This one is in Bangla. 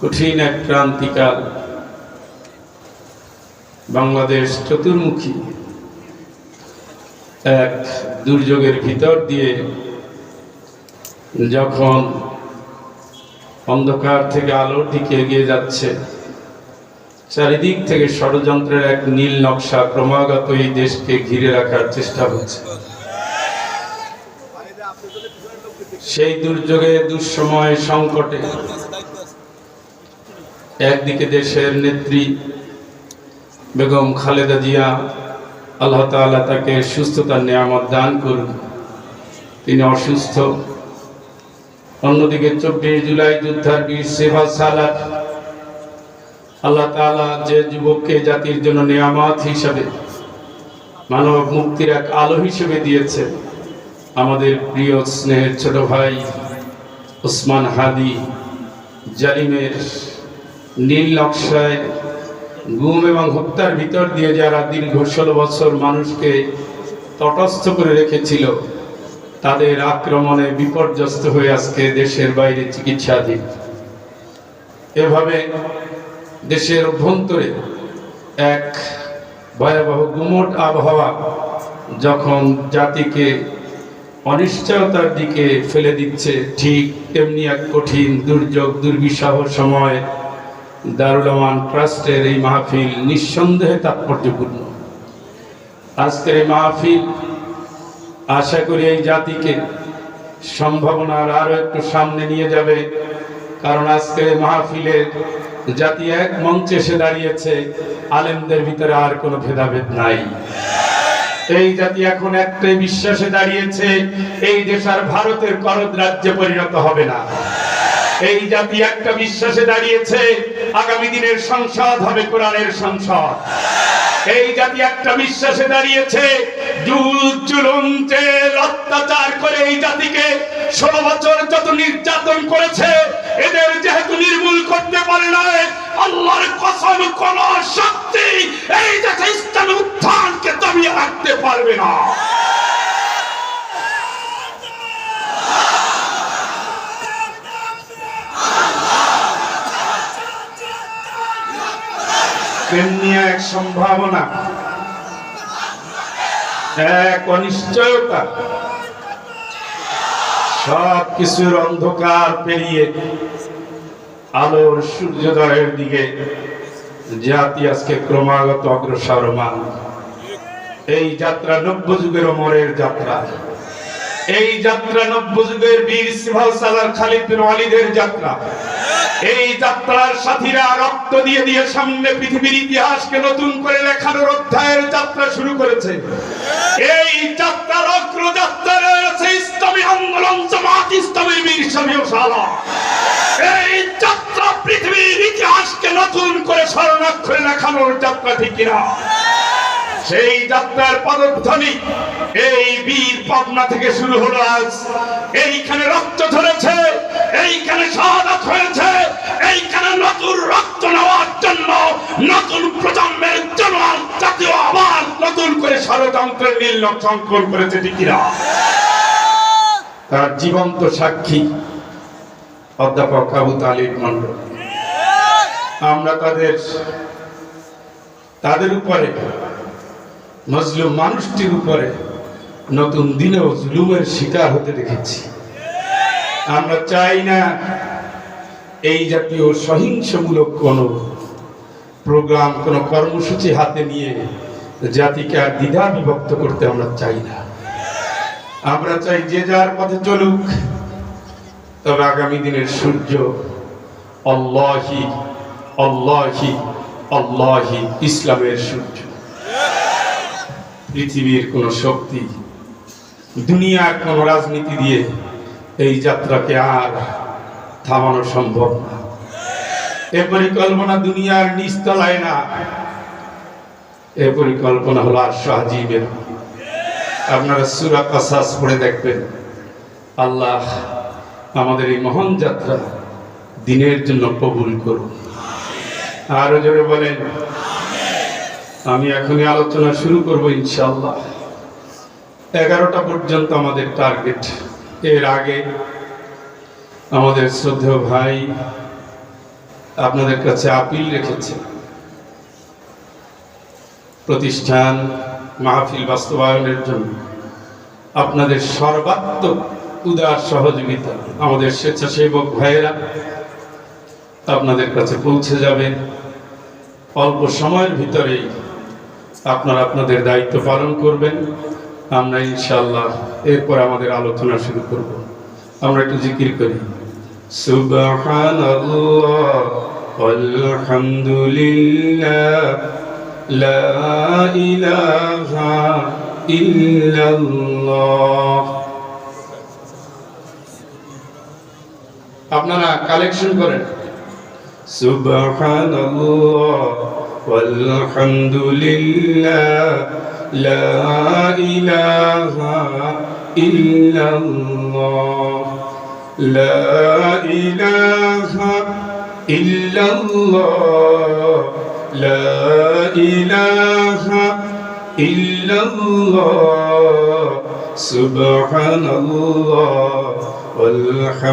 কঠিন এক ক্রান্তিকাল। বাংলাদেশ চতুর্মুখী এক দুর্যোগের ভিতর দিয়ে যখন অন্ধকার থেকে আলোর দিকে এগিয়ে যাচ্ছে, চারিদিক থেকে ষড়যন্ত্রের এক নীল নকশা ক্রমাগত এই দেশকে ঘিরে রাখার চেষ্টা হচ্ছে। সেই দুর্যোগে, দুঃসময়, সংকটে একদিকে দেশের নেত্রী বেগম খালেদা জিয়া, আল্লাহ তাআলা তাকে সুস্থতার নিয়ামত দান করুন, তিনি অসুস্থ। অন্যদিকে 24 জুলাই যোদ্ধার বীর সেভা সালার, আল্লাহ তাআলা যে যুবককে জাতির জন্য নিয়ামত হিসাবে, মানব মুক্তির এক আলো হিসেবে দিয়েছে, আমাদের প্রিয় স্নেহের ছোট ভাই ওসমান হাদি, জালিমের নীল নকশায় গুম এবং হত্যার ভিতর দিয়ে যারা দীর্ঘ 16 বছর মানুষকে তটস্থ করে রেখেছিল, তাদের আক্রমণে বিপর্যস্ত হয়ে আজকে দেশের বাইরে চিকিৎসাধীন। এভাবে দেশের অভ্যন্তরে এক ভয়াবহ গুমট আবহাওয়া যখন জাতিকে অনিশ্চয়তার দিকে ফেলে দিচ্ছে, ঠিক তেমনি এক কঠিন দুর্যোগ দুর্বিষহ সময় দারুল আমান ট্রাস্টের এই মাহফিল নিঃসন্দেহে তাৎপর্যপূর্ণ। আজকের এই মাহফিল আশা করি এই জাতিকে সম্ভাবনার আরো একটু সামনে নিয়ে যাবে, কারণ আজকের এই মাহফিলে জাতি এক মঞ্চে এসে দাঁড়িয়েছে, আলেমদের ভিতরে আর কোনো ভেদাভেদ নাই। এই জাতি এখন একটাই বিশ্বাসে দাঁড়িয়েছে, এই দেশ আর ভারতের করদ রাজ্যে পরিণত হবে না। এই জাতি একটা বিশ্বাসে দাঁড়িয়েছে, আগামী দিনের সংসদ হবে কোরআনের সংসদ। এই জাতি একটা বিশ্বাসে দাঁড়িয়েছে, জুলুম জেল অত্যাচার করে এই জাতিকে 16 বছর যত নির্যাতন করেছে, এদের যেহেতু নির্মূল করতে পারে না, আল্লাহর কসম কোন শক্তি এই দেশে ইসলামের উত্থানকে দমিয়ে রাখতে পারবে না। তেমনি এক সম্ভাবনা, এক অনিশ্চয়তা, সব কিছুর অন্ধকার পেরিয়ে আলোর সূর্যোদয়ের দিকে জাতি আজকে ক্রমাগত অগ্রসরমান। এই যাত্রা নব্য যুগের ওমরের যাত্রা, এই যাত্রা নব্য যুগের বীর সেভা সালার খালিদ বিন ওয়ালিদের যাত্রা। এই যাত্রার সাথীরা রক্ত দিয়ে দিয়ে সামনে পৃথিবীর ইতিহাসকে নতুন করে লেখানোর অধ্যায়ের যাত্রা শুরু করেছে। এই যাত্রার অগ্রযাত্রা রয়েছে ইসলামী আন্দোলন, জামাত ইসলামীর বীর সেভা সালার। এই যাত্রা পৃথিবীর ইতিহাসকে নতুন করে স্বর্ণাক্ষরে লেখানোর যাত্রা, ঠিক কিনা? সেই যাত্রার পদধ্বনি এই বীর পাবনা থেকে শুরু হলো। আজ এইখানে রক্ত ঝরেছে, এইখানে শাহাদাত হয়েছে, এইখানে নতুন রক্ত নেওয়ার জন্য নতুন প্রজন্মের জন্য জাতীয় আবার নতুন করে ষড়যন্ত্রের নীল নকশা অঙ্কন করেছে, ঠিক কিনা? তার জীবন্ত সাক্ষী অধ্যাপক আবু তালিব মন্ডল। আমরা তাদের উপরে, মজলুম মানুষটির উপরে নতুন দিনেও জুলুমের শিকার হতে দেখেছি। আমরা চাই না এই জাতীয় সহিংসমূলক কোনো প্রোগ্রাম, কোনো কর্মসূচি হাতে নিয়ে জাতিকে আর দ্বিধা বিভক্ত করতে আমরা চাই না। আমরা চাই যে যার পথে চলুক, তবে আগামী দিনের সূর্য আল্লাহি আল্লাহি আল্লাহি ইসলামের সূর্য। পৃথিবীর কোন শক্তি, দুনিয়ার কোন রাজনীতি দিয়ে এই যাত্রাকে আর থামানো সম্ভব না। এ পরিকল্পনা দুনিয়ার নিচতলায় না, এ পরিকল্পনা হলো আরশ আজিমের। আপনারা সূরা কাসাস পড়ে দেখবেন, আল্লাহ আমাদের এই মহান যাত্রা দিনের জন্য কবুল করুন। আরো জোরে বলেন। আমি এখনই আলোচনা শুরু করব ইনশাআল্লাহ। 11টা পর্যন্ত আমাদের টার্গেট। এর আগে আমাদের শ্রদ্ধেয় ভাই আপনাদের কাছে আপিল রেখেছে। প্রতিষ্ঠান মাহফিল বাস্তবায়নের জন্য আপনাদের সর্বাত্মক উদার সহযোগিতা আমাদের স্বেচ্ছাসেবক ভাইয়েরা আপনাদের কাছে পৌঁছে যাবে। অল্প সময়ের ভিতরেই আপনারা আপনাদের দায়িত্ব পালন করবেন। আমরা ইনশাআল্লাহ এরপর আমাদের আলোচনা শুরু করব। আমরা একটু জিকির করি। সুবহানাল্লাহ আলহামদুলিল্লাহ লা ইলাহা ইল্লাল্লাহ। আপনারা কালেকশন করেন। সুবহানাল্লাহ ওয়ালহামদুলিল্লাহ লা ইলাহা ইল্লাল্লাহ লা ইলাহা ইল্লাল্লাহ লা ইলাহা ইল্লাল্লাহ সুবহানাল্লাহ ওয়ালহামদুলিল্লাহ।